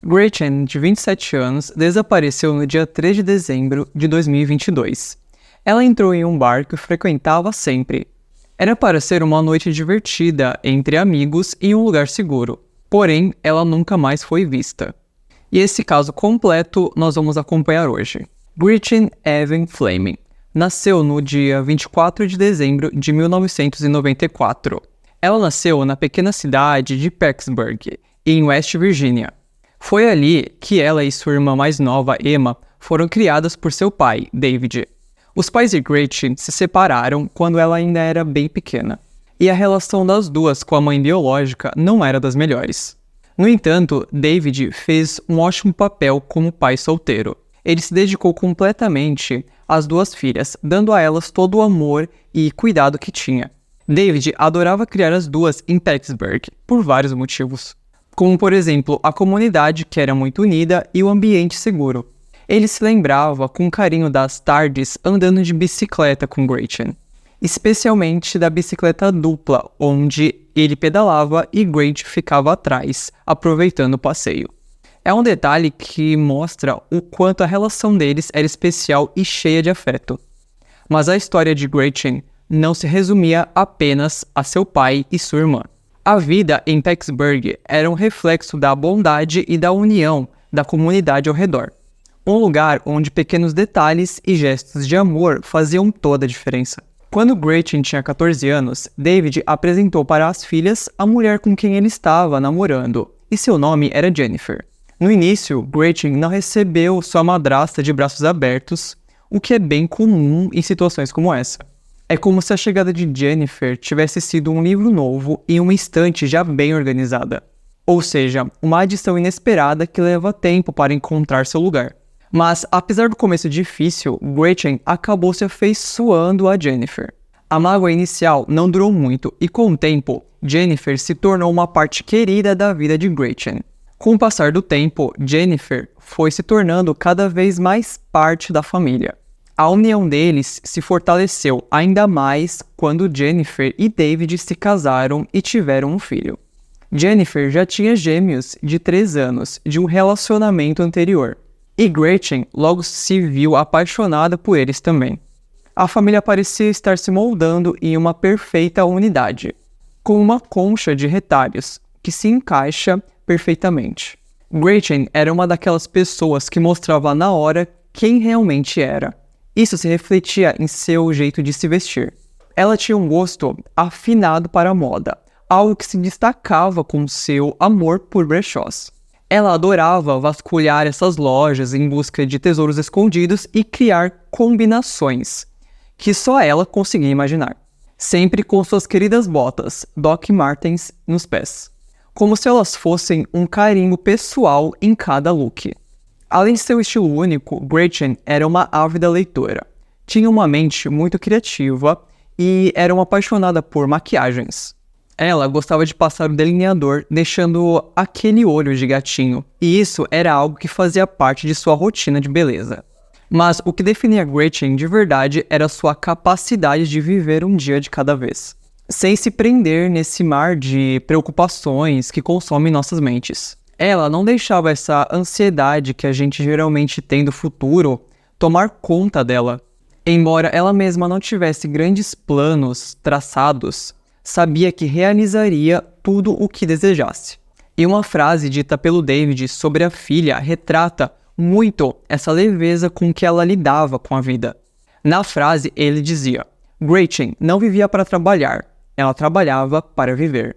Gretchen, de 27 anos, desapareceu no dia 3 de dezembro de 2022. Ela entrou em um bar que frequentava sempre. Era para ser uma noite divertida, entre amigos e um lugar seguro. Porém, ela nunca mais foi vista. E esse caso completo nós vamos acompanhar hoje. Gretchen Evan Fleming nasceu no dia 24 de dezembro de 1994. Ela nasceu na pequena cidade de Pecksburg, em West Virginia. Foi ali que ela e sua irmã mais nova, Emma, foram criadas por seu pai, David. Os pais de Gretchen se separaram quando ela ainda era bem pequena, e a relação das duas com a mãe biológica não era das melhores. No entanto, David fez um ótimo papel como pai solteiro. Ele se dedicou completamente às duas filhas, dando a elas todo o amor e cuidado que tinha. David adorava criar as duas em Pecksburg, por vários motivos, como por exemplo a comunidade que era muito unida e o ambiente seguro. Ele se lembrava com carinho das tardes andando de bicicleta com Gretchen, especialmente da bicicleta dupla, onde ele pedalava e Gretchen ficava atrás, aproveitando o passeio. É um detalhe que mostra o quanto a relação deles era especial e cheia de afeto. Mas a história de Gretchen não se resumia apenas a seu pai e sua irmã. A vida em Pecksburg era um reflexo da bondade e da união da comunidade ao redor. Um lugar onde pequenos detalhes e gestos de amor faziam toda a diferença. Quando Gretchen tinha 14 anos, David apresentou para as filhas a mulher com quem ele estava namorando, e seu nome era Jennifer. No início, Gretchen não recebeu sua madrasta de braços abertos, o que é bem comum em situações como essa. É como se a chegada de Jennifer tivesse sido um livro novo e uma estante já bem organizada. Ou seja, uma adição inesperada que leva tempo para encontrar seu lugar. Mas, apesar do começo difícil, Gretchen acabou se afeiçoando a Jennifer. A mágoa inicial não durou muito e, com o tempo, Jennifer se tornou uma parte querida da vida de Gretchen. Com o passar do tempo, Jennifer foi se tornando cada vez mais parte da família. A união deles se fortaleceu ainda mais quando Jennifer e David se casaram e tiveram um filho. Jennifer já tinha gêmeos de 3 anos de um relacionamento anterior, e Gretchen logo se viu apaixonada por eles também. A família parecia estar se moldando em uma perfeita unidade, com uma concha de retalhos que se encaixa perfeitamente. Gretchen era uma daquelas pessoas que mostrava na hora quem realmente era. Isso se refletia em seu jeito de se vestir. Ela tinha um gosto afinado para a moda, algo que se destacava com seu amor por brechós. Ela adorava vasculhar essas lojas em busca de tesouros escondidos e criar combinações que só ela conseguia imaginar. Sempre com suas queridas botas Doc Martens nos pés, como se elas fossem um carimbo pessoal em cada look. Além de seu estilo único, Gretchen era uma ávida leitora. Tinha uma mente muito criativa e era uma apaixonada por maquiagens. Ela gostava de passar o delineador, deixando aquele olho de gatinho, e isso era algo que fazia parte de sua rotina de beleza. Mas o que definia Gretchen de verdade era sua capacidade de viver um dia de cada vez, sem se prender nesse mar de preocupações que consomem nossas mentes. Ela não deixava essa ansiedade que a gente geralmente tem do futuro tomar conta dela. Embora ela mesma não tivesse grandes planos traçados, sabia que realizaria tudo o que desejasse. E uma frase dita pelo David sobre a filha retrata muito essa leveza com que ela lidava com a vida. Na frase, ele dizia: Gretchen não vivia para trabalhar, ela trabalhava para viver.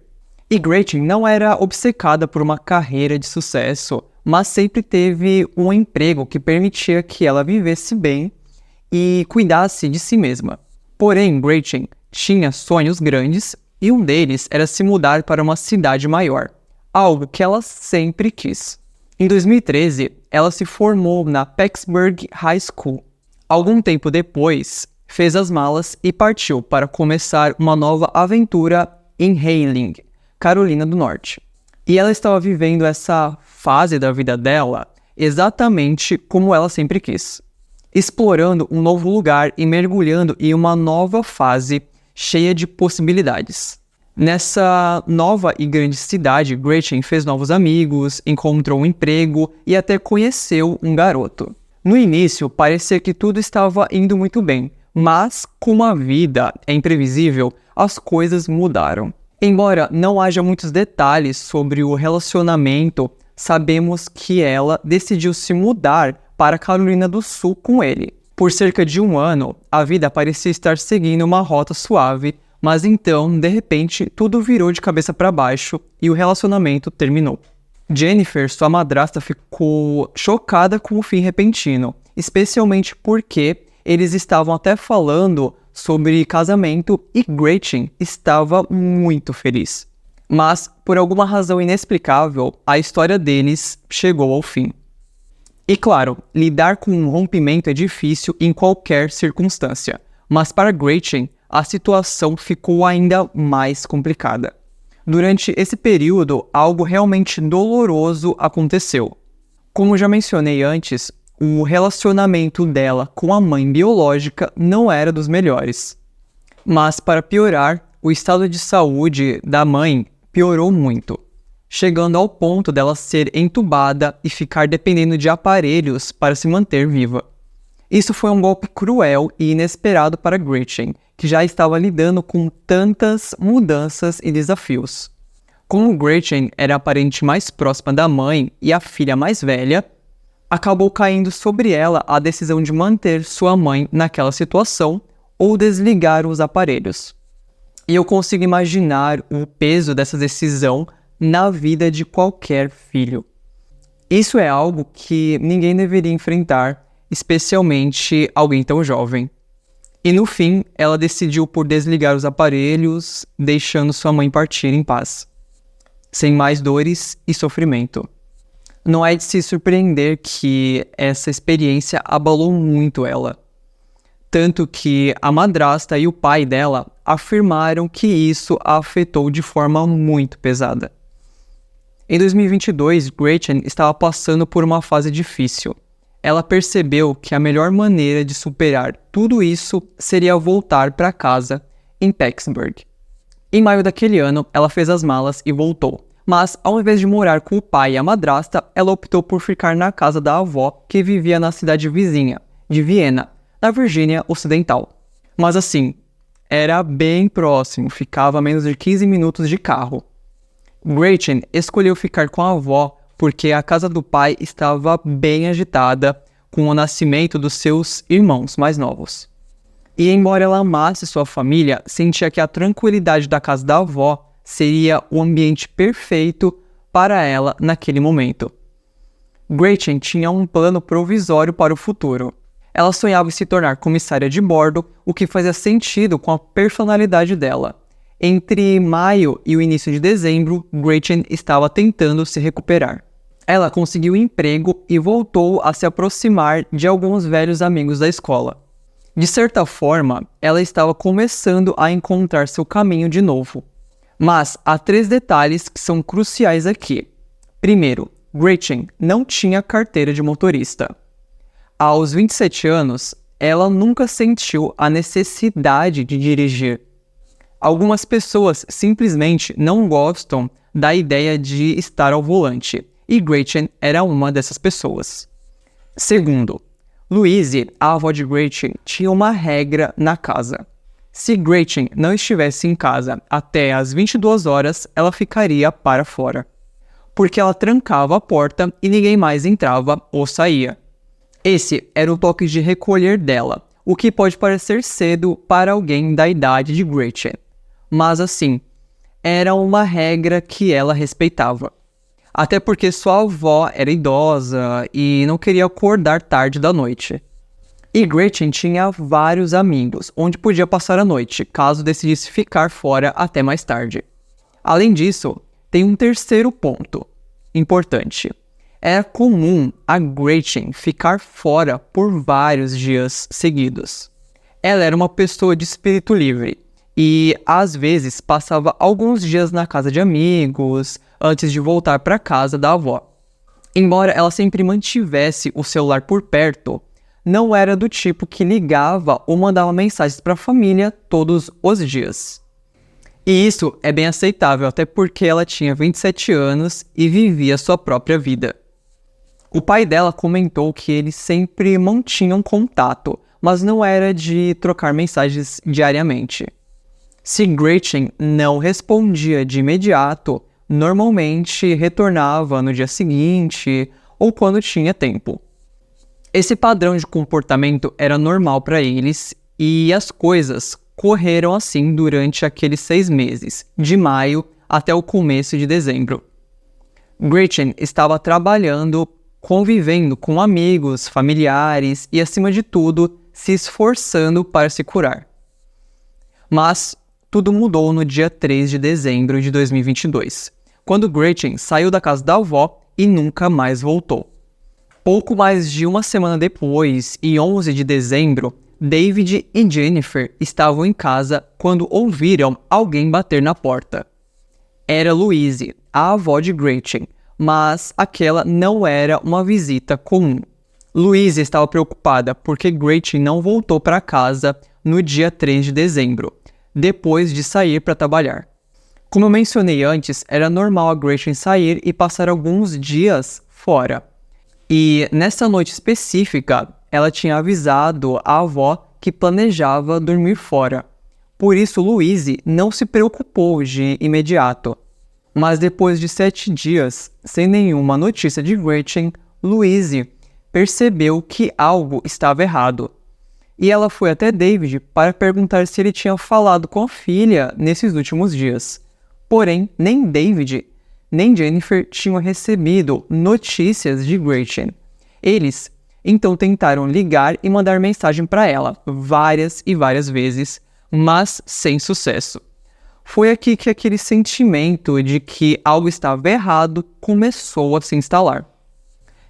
E Gretchen não era obcecada por uma carreira de sucesso, mas sempre teve um emprego que permitia que ela vivesse bem e cuidasse de si mesma. Porém, Gretchen tinha sonhos grandes e um deles era se mudar para uma cidade maior, algo que ela sempre quis. Em 2013, ela se formou na Pecksburg High School. Algum tempo depois, fez as malas e partiu para começar uma nova aventura em Hailing, Carolina do Norte. E ela estava vivendo essa fase da vida dela exatamente como ela sempre quis, explorando um novo lugar e mergulhando em uma nova fase cheia de possibilidades. Nessa nova e grande cidade, Gretchen fez novos amigos, encontrou um emprego e até conheceu um garoto. No início, parecia que tudo estava indo muito bem, mas como a vida é imprevisível, as coisas mudaram. Embora não haja muitos detalhes sobre o relacionamento, sabemos que ela decidiu se mudar para a Carolina do Sul com ele. Por cerca de um ano, a vida parecia estar seguindo uma rota suave, mas então, de repente, tudo virou de cabeça para baixo e o relacionamento terminou. Jennifer, sua madrasta, ficou chocada com o fim repentino, especialmente porque eles estavam até falando sobre casamento e Gretchen estava muito feliz. Mas, por alguma razão inexplicável, a história deles chegou ao fim. E claro, lidar com um rompimento é difícil em qualquer circunstância, mas para Gretchen, a situação ficou ainda mais complicada. Durante esse período, algo realmente doloroso aconteceu. Como já mencionei antes, o relacionamento dela com a mãe biológica não era dos melhores. Mas, para piorar, o estado de saúde da mãe piorou muito, chegando ao ponto dela ser entubada e ficar dependendo de aparelhos para se manter viva. Isso foi um golpe cruel e inesperado para Gretchen, que já estava lidando com tantas mudanças e desafios. Como Gretchen era a parente mais próxima da mãe e a filha mais velha, acabou caindo sobre ela a decisão de manter sua mãe naquela situação ou desligar os aparelhos. E eu consigo imaginar o peso dessa decisão na vida de qualquer filho. Isso é algo que ninguém deveria enfrentar, especialmente alguém tão jovem. E no fim, ela decidiu por desligar os aparelhos, deixando sua mãe partir em paz, sem mais dores e sofrimento. Não é de se surpreender que essa experiência abalou muito ela. Tanto que a madrasta e o pai dela afirmaram que isso a afetou de forma muito pesada. Em 2022, Gretchen estava passando por uma fase difícil. Ela percebeu que a melhor maneira de superar tudo isso seria voltar para casa em Pittsburgh. Em maio daquele ano, ela fez as malas e voltou. Mas, ao invés de morar com o pai e a madrasta, ela optou por ficar na casa da avó, que vivia na cidade vizinha, de Viena, na Virgínia Ocidental. Mas assim, era bem próximo, ficava a menos de 15 minutos de carro. Gretchen escolheu ficar com a avó porque a casa do pai estava bem agitada com o nascimento dos seus irmãos mais novos. E embora ela amasse sua família, sentia que a tranquilidade da casa da avó seria o ambiente perfeito para ela naquele momento. Gretchen tinha um plano provisório para o futuro. Ela sonhava em se tornar comissária de bordo, o que fazia sentido com a personalidade dela. Entre maio e o início de dezembro, Gretchen estava tentando se recuperar. Ela conseguiu um emprego e voltou a se aproximar de alguns velhos amigos da escola. De certa forma, ela estava começando a encontrar seu caminho de novo. Mas há 3 detalhes que são cruciais aqui. Primeiro, Gretchen não tinha carteira de motorista. Aos 27 anos, ela nunca sentiu a necessidade de dirigir. Algumas pessoas simplesmente não gostam da ideia de estar ao volante, e Gretchen era uma dessas pessoas. Segundo, Louise, a avó de Gretchen, tinha uma regra na casa. Se Gretchen não estivesse em casa até às 22 horas, ela ficaria para fora, porque ela trancava a porta e ninguém mais entrava ou saía. Esse era o toque de recolher dela, o que pode parecer cedo para alguém da idade de Gretchen. Mas assim, era uma regra que ela respeitava. Até porque sua avó era idosa e não queria acordar tarde da noite. E Gretchen tinha vários amigos, onde podia passar a noite, caso decidisse ficar fora até mais tarde. Além disso, tem um terceiro ponto importante. Era comum a Gretchen ficar fora por vários dias seguidos. Ela era uma pessoa de espírito livre e, às vezes, passava alguns dias na casa de amigos antes de voltar para a casa da avó. Embora ela sempre mantivesse o celular por perto, não era do tipo que ligava ou mandava mensagens para a família todos os dias. E isso é bem aceitável, até porque ela tinha 27 anos e vivia sua própria vida. O pai dela comentou que eles sempre mantinham contato, mas não era de trocar mensagens diariamente. Se Gretchen não respondia de imediato, normalmente retornava no dia seguinte ou quando tinha tempo. Esse padrão de comportamento era normal para eles e as coisas correram assim durante aqueles 6 meses, de maio até o começo de dezembro. Gretchen estava trabalhando, convivendo com amigos, familiares e, acima de tudo, se esforçando para se curar. Mas tudo mudou no dia 3 de dezembro de 2022, quando Gretchen saiu da casa da avó e nunca mais voltou. Pouco mais de uma semana depois, em 11 de dezembro, David e Jennifer estavam em casa quando ouviram alguém bater na porta. Era Louise, a avó de Gretchen, mas aquela não era uma visita comum. Louise estava preocupada porque Gretchen não voltou para casa no dia 3 de dezembro, depois de sair para trabalhar. Como eu mencionei antes, era normal a Gretchen sair e passar alguns dias fora. E nessa noite específica, ela tinha avisado a avó que planejava dormir fora. Por isso, Louise não se preocupou de imediato. Mas depois de 7 dias, sem nenhuma notícia de Gretchen, Louise percebeu que algo estava errado. E ela foi até David para perguntar se ele tinha falado com a filha nesses últimos dias. Porém, nem David nem Jennifer tinham recebido notícias de Gretchen. Eles então tentaram ligar e mandar mensagem para ela várias e várias vezes, mas sem sucesso. Foi aqui que aquele sentimento de que algo estava errado começou a se instalar.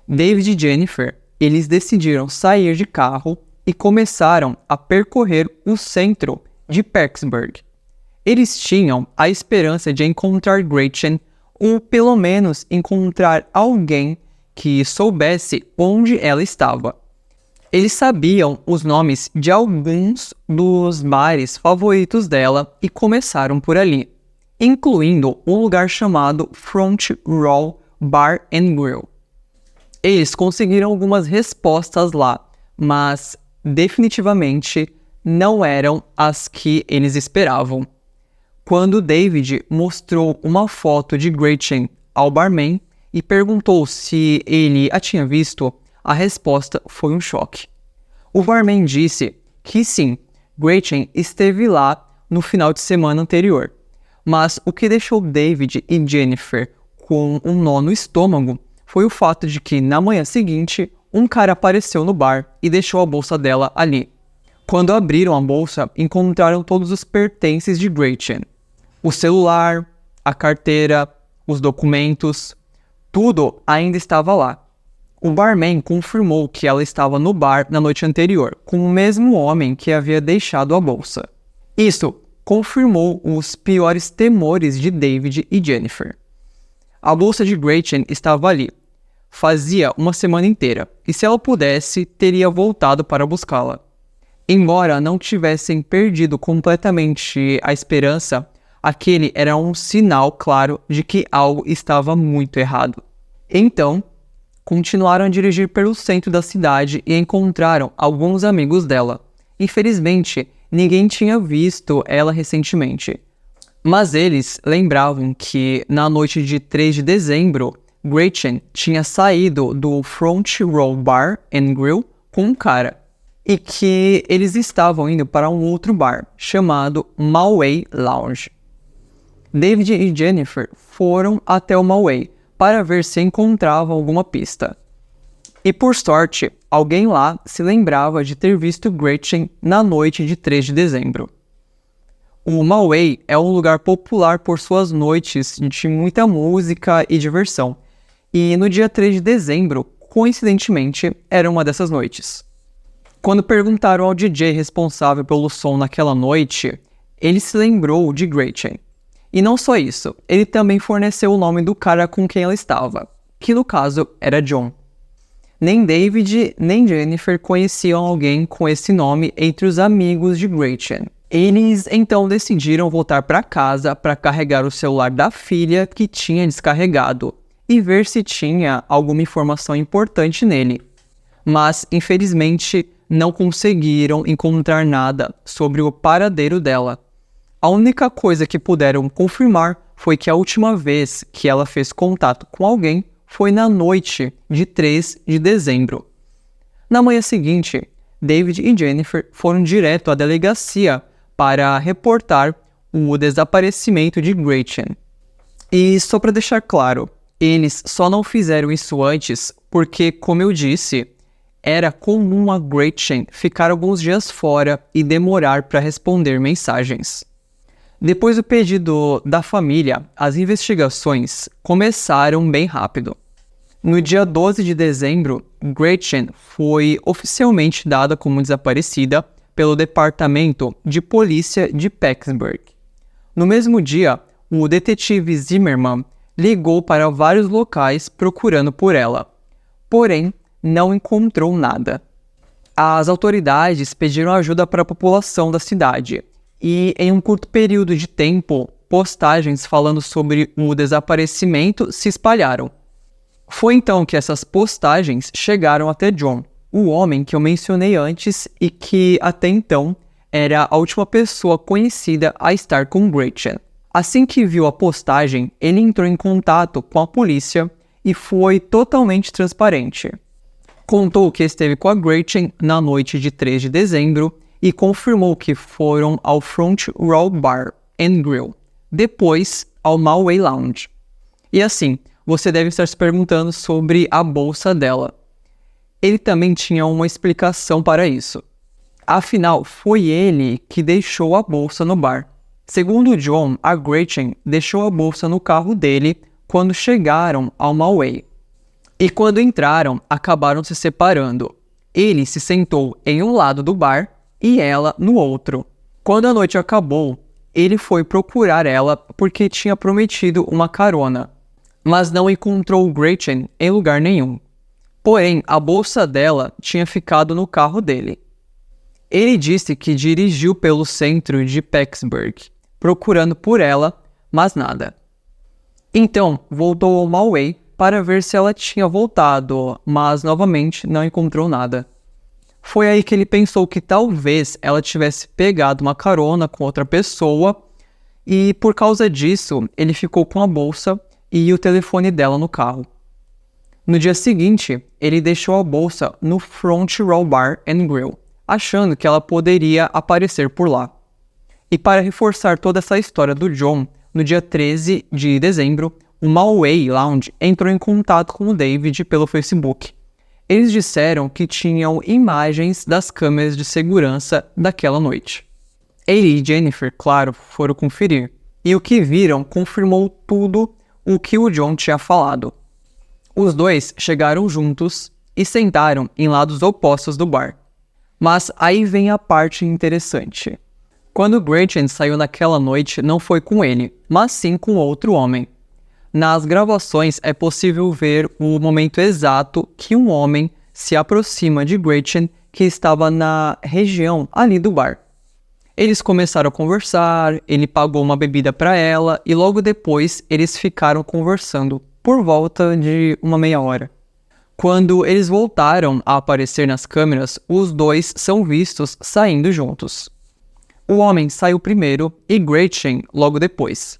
David e Jennifer, eles decidiram sair de carro e começaram a percorrer o centro de Parkersburg. Eles tinham a esperança de encontrar Gretchen ou pelo menos encontrar alguém que soubesse onde ela estava. Eles sabiam os nomes de alguns dos bares favoritos dela e começaram por ali, incluindo um lugar chamado Front Row Bar and Grill. Eles conseguiram algumas respostas lá, mas definitivamente não eram as que eles esperavam. Quando David mostrou uma foto de Gretchen ao barman e perguntou se ele a tinha visto, a resposta foi um choque. O barman disse que sim, Gretchen esteve lá no final de semana anterior, mas o que deixou David e Jennifer com um nó no estômago foi o fato de que na manhã seguinte um cara apareceu no bar e deixou a bolsa dela ali. Quando abriram a bolsa, encontraram todos os pertences de Gretchen. O celular, a carteira, os documentos, tudo ainda estava lá. O barman confirmou que ela estava no bar na noite anterior, com o mesmo homem que havia deixado a bolsa. Isso confirmou os piores temores de David e Jennifer. A bolsa de Gretchen estava ali. Fazia uma semana inteira, e se ela pudesse, teria voltado para buscá-la. Embora não tivessem perdido completamente a esperança, aquele era um sinal claro de que algo estava muito errado. Então, continuaram a dirigir pelo centro da cidade e encontraram alguns amigos dela. Infelizmente, ninguém tinha visto ela recentemente. Mas eles lembravam que, na noite de 3 de dezembro, Gretchen tinha saído do Front Row Bar and Grill com um cara, e que eles estavam indo para um outro bar, chamado Malway Lounge. David e Jennifer foram até o Malway para ver se encontravam alguma pista. E por sorte, alguém lá se lembrava de ter visto Gretchen na noite de 3 de dezembro. O Malway é um lugar popular por suas noites de muita música e diversão. E no dia 3 de dezembro, coincidentemente, era uma dessas noites. Quando perguntaram ao DJ responsável pelo som naquela noite, ele se lembrou de Gretchen. E não só isso, ele também forneceu o nome do cara com quem ela estava, que no caso era John. Nem David nem Jennifer conheciam alguém com esse nome entre os amigos de Gretchen. Eles então decidiram voltar para casa para carregar o celular da filha que tinha descarregado e ver se tinha alguma informação importante nele. Mas, infelizmente, não conseguiram encontrar nada sobre o paradeiro dela. A única coisa que puderam confirmar foi que a última vez que ela fez contato com alguém foi na noite de 3 de dezembro. Na manhã seguinte, David e Jennifer foram direto à delegacia para reportar o desaparecimento de Gretchen. E só para deixar claro, eles só não fizeram isso antes porque, como eu disse, era comum a Gretchen ficar alguns dias fora e demorar para responder mensagens. Depois do pedido da família, as investigações começaram bem rápido. No dia 12 de dezembro, Gretchen foi oficialmente dada como desaparecida pelo Departamento de Polícia de Pecksburg. No mesmo dia, o detetive Zimmerman ligou para vários locais procurando por ela, porém não encontrou nada. As autoridades pediram ajuda para a população da cidade e, em um curto período de tempo, postagens falando sobre o desaparecimento se espalharam. Foi então que essas postagens chegaram até John, o homem que eu mencionei antes e que, até então, era a última pessoa conhecida a estar com Gretchen. Assim que viu a postagem, ele entrou em contato com a polícia e foi totalmente transparente. Contou que esteve com a Gretchen na noite de 3 de dezembro e confirmou que foram ao Front Row Bar and Grill, depois ao Malway Lounge. E assim, você deve estar se perguntando sobre a bolsa dela. Ele também tinha uma explicação para isso. Afinal, foi ele que deixou a bolsa no bar. Segundo John, a Gretchen deixou a bolsa no carro dele quando chegaram ao Malway. E quando entraram, acabaram se separando. Ele se sentou em um lado do bar e ela no outro. Quando a noite acabou, ele foi procurar ela porque tinha prometido uma carona, mas não encontrou Gretchen em lugar nenhum. Porém, a bolsa dela tinha ficado no carro dele. Ele disse que dirigiu pelo centro de Pecksburg, procurando por ela, mas nada. Então, voltou ao Malway para ver se ela tinha voltado, mas novamente não encontrou nada. Foi aí que ele pensou que talvez ela tivesse pegado uma carona com outra pessoa e, por causa disso, ele ficou com a bolsa e o telefone dela no carro. No dia seguinte, ele deixou a bolsa no Front Row Bar and Grill, achando que ela poderia aparecer por lá. E para reforçar toda essa história do John, no dia 13 de dezembro, o Malway Lounge entrou em contato com o David pelo Facebook. Eles disseram que tinham imagens das câmeras de segurança daquela noite. Ele e Jennifer, claro, foram conferir, e o que viram confirmou tudo o que o John tinha falado. Os dois chegaram juntos e sentaram em lados opostos do bar. Mas aí vem a parte interessante. Quando Gretchen saiu naquela noite, não foi com ele, mas sim com outro homem. Nas gravações é possível ver o momento exato que um homem se aproxima de Gretchen, que estava na região ali do bar. Eles começaram a conversar, ele pagou uma bebida para ela e logo depois eles ficaram conversando por volta de uma meia hora. Quando eles voltaram a aparecer nas câmeras, os dois são vistos saindo juntos. O homem saiu primeiro e Gretchen logo depois.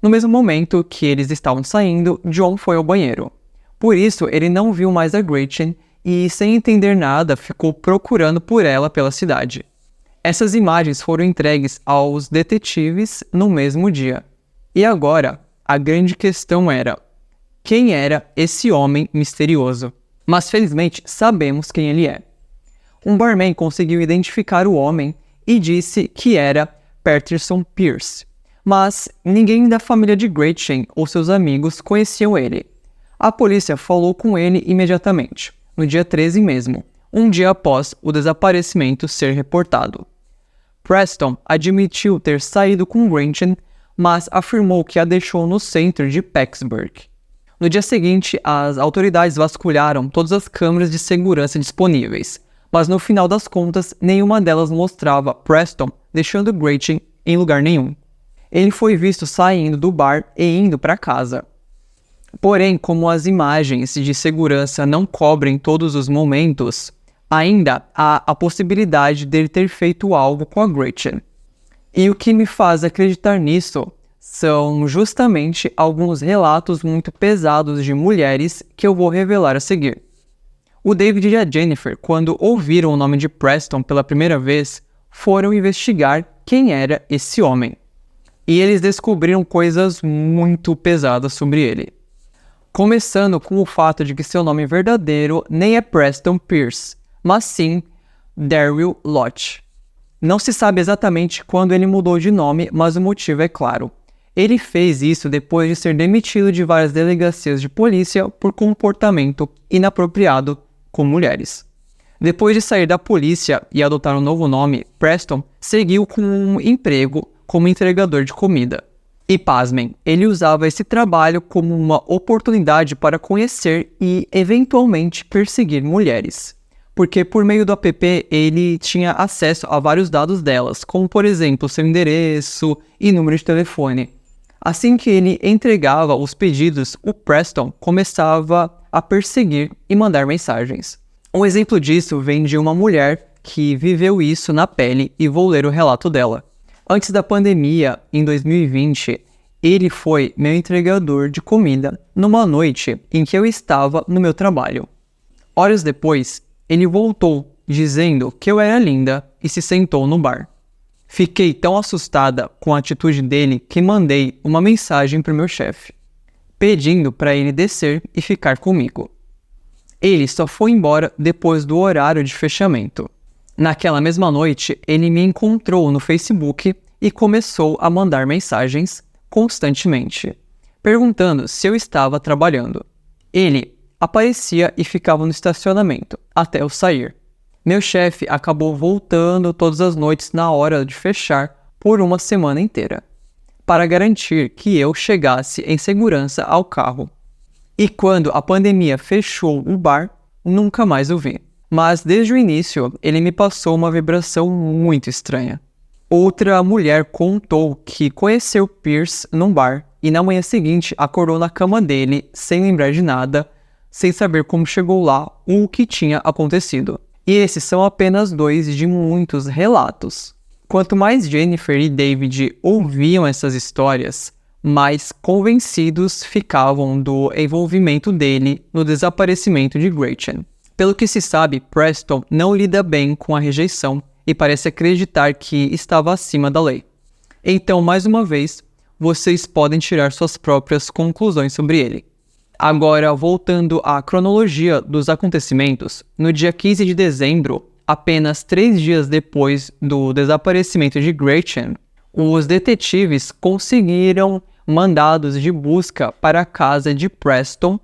No mesmo momento que eles estavam saindo, John foi ao banheiro. Por isso, ele não viu mais a Gretchen e, sem entender nada, ficou procurando por ela pela cidade. Essas imagens foram entregues aos detetives no mesmo dia. E agora, a grande questão era: quem era esse homem misterioso? Mas felizmente sabemos quem ele é. Um barman conseguiu identificar o homem e disse que era Patterson Pierce. Mas ninguém da família de Gretchen ou seus amigos conheciam ele. A polícia falou com ele imediatamente, no dia 13 mesmo, um dia após o desaparecimento ser reportado. Preston admitiu ter saído com Gretchen, mas afirmou que a deixou no centro de Pecksburg. No dia seguinte, as autoridades vasculharam todas as câmeras de segurança disponíveis, mas no final das contas, nenhuma delas mostrava Preston deixando Gretchen em lugar nenhum. Ele foi visto saindo do bar e indo para casa. Porém, como as imagens de segurança não cobrem todos os momentos, ainda há a possibilidade dele ter feito algo com a Gretchen. E o que me faz acreditar nisso são justamente alguns relatos muito pesados de mulheres que eu vou revelar a seguir. O David e a Jennifer, quando ouviram o nome de Preston pela primeira vez, foram investigar quem era esse homem. E eles descobriram coisas muito pesadas sobre ele. Começando com o fato de que seu nome verdadeiro nem é Preston Pierce, mas sim Daryl Lott. Não se sabe exatamente quando ele mudou de nome, mas o motivo é claro. Ele fez isso depois de ser demitido de várias delegacias de polícia por comportamento inapropriado com mulheres. Depois de sair da polícia e adotar um novo nome, Preston seguiu com um emprego como entregador de comida. E pasmem, ele usava esse trabalho como uma oportunidade para conhecer e, eventualmente, perseguir mulheres. Porque por meio do app ele tinha acesso a vários dados delas, como por exemplo seu endereço e número de telefone. Assim que ele entregava os pedidos, o Preston começava a perseguir e mandar mensagens. Um exemplo disso vem de uma mulher que viveu isso na pele e vou ler o relato dela. Antes da pandemia, em 2020, ele foi meu entregador de comida numa noite em que eu estava no meu trabalho. Horas depois, ele voltou dizendo que eu era linda e se sentou no bar. Fiquei tão assustada com a atitude dele que mandei uma mensagem para o meu chefe, pedindo para ele descer e ficar comigo. Ele só foi embora depois do horário de fechamento. Naquela mesma noite, ele me encontrou no Facebook e começou a mandar mensagens constantemente, perguntando se eu estava trabalhando. Ele aparecia e ficava no estacionamento, até eu sair. Meu chefe acabou voltando todas as noites na hora de fechar por uma semana inteira, para garantir que eu chegasse em segurança ao carro. E quando a pandemia fechou o bar, nunca mais o vi. Mas desde o início, ele me passou uma vibração muito estranha. Outra mulher contou que conheceu Pierce num bar e na manhã seguinte acordou na cama dele sem lembrar de nada, sem saber como chegou lá ou o que tinha acontecido. E esses são apenas 2 de muitos relatos. Quanto mais Jennifer e David ouviam essas histórias, mais convencidos ficavam do envolvimento dele no desaparecimento de Gretchen. Pelo que se sabe, Preston não lida bem com a rejeição e parece acreditar que estava acima da lei. Então, mais uma vez, vocês podem tirar suas próprias conclusões sobre ele. Agora, voltando à cronologia dos acontecimentos, no dia 15 de dezembro, apenas 3 dias depois do desaparecimento de Gretchen, os detetives conseguiram mandados de busca para a casa de Preston,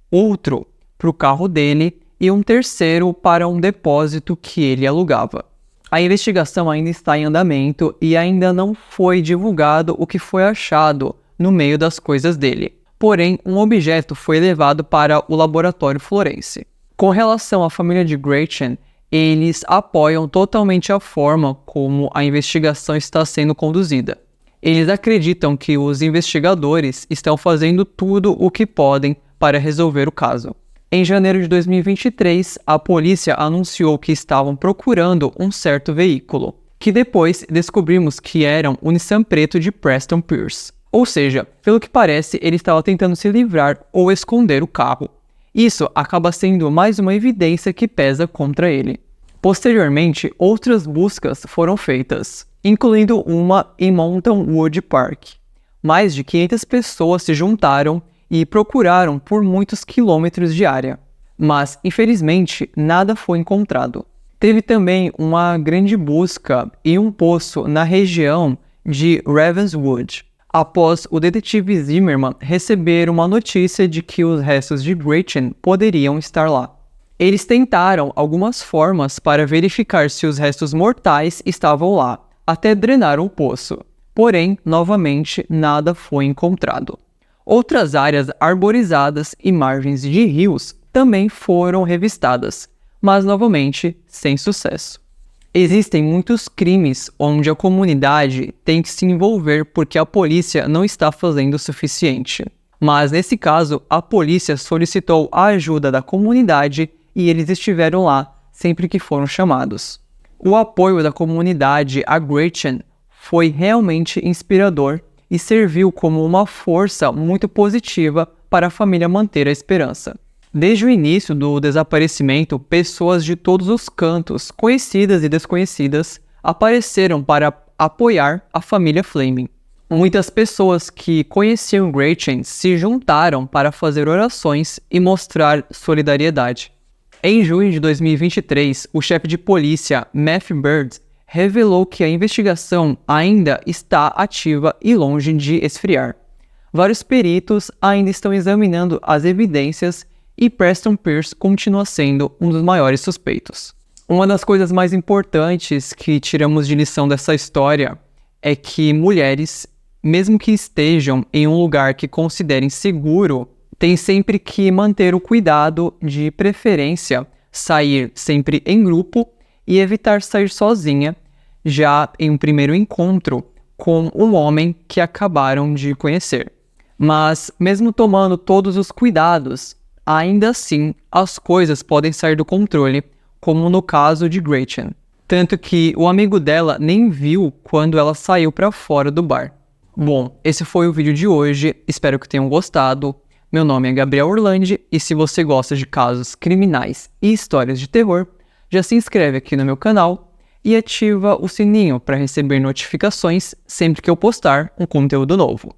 outro para o carro dele e um terceiro para um depósito que ele alugava. A investigação ainda está em andamento e ainda não foi divulgado o que foi achado no meio das coisas dele. Porém, um objeto foi levado para o laboratório forense. Com relação à família de Gretchen, eles apoiam totalmente a forma como a investigação está sendo conduzida. Eles acreditam que os investigadores estão fazendo tudo o que podem para resolver o caso. Em janeiro de 2023, a polícia anunciou que estavam procurando um certo veículo, que depois descobrimos que era um Nissan preto de Preston Pierce. Ou seja, pelo que parece, ele estava tentando se livrar ou esconder o carro. Isso acaba sendo mais uma evidência que pesa contra ele. Posteriormente, outras buscas foram feitas, incluindo uma em Mountain Wood Park. Mais de 500 pessoas se juntaram e procuraram por muitos quilômetros de área, mas infelizmente nada foi encontrado. Teve também uma grande busca em um poço na região de Ravenswood, após o detetive Zimmerman receber uma notícia de que os restos de Gretchen poderiam estar lá. Eles tentaram algumas formas para verificar se os restos mortais estavam lá, até drenar o poço. Porém, novamente, nada foi encontrado. Outras áreas arborizadas e margens de rios também foram revistadas, mas novamente sem sucesso. Existem muitos crimes onde a comunidade tem que se envolver porque a polícia não está fazendo o suficiente. Mas nesse caso, a polícia solicitou a ajuda da comunidade e eles estiveram lá sempre que foram chamados. O apoio da comunidade a Gretchen foi realmente inspirador e serviu como uma força muito positiva para a família manter a esperança. Desde o início do desaparecimento, pessoas de todos os cantos, conhecidas e desconhecidas, apareceram para apoiar a família Fleming. Muitas pessoas que conheciam Gretchen se juntaram para fazer orações e mostrar solidariedade. Em junho de 2023, o chefe de polícia, Matthew Bird, revelou que a investigação ainda está ativa e longe de esfriar. Vários peritos ainda estão examinando as evidências e Preston Pierce continua sendo um dos maiores suspeitos. Uma das coisas mais importantes que tiramos de lição dessa história é que mulheres, mesmo que estejam em um lugar que considerem seguro, têm sempre que manter o cuidado de preferência, sair sempre em grupo e evitar sair sozinha, já em um primeiro encontro com um homem que acabaram de conhecer. Mas, mesmo tomando todos os cuidados, ainda assim, as coisas podem sair do controle, como no caso de Gretchen. Tanto que o amigo dela nem viu quando ela saiu para fora do bar. Bom, esse foi o vídeo de hoje, espero que tenham gostado. Meu nome é Gabriel Orlandi e se você gosta de casos criminais e histórias de terror, já se inscreve aqui no meu canal e ativa o sininho para receber notificações sempre que eu postar um conteúdo novo.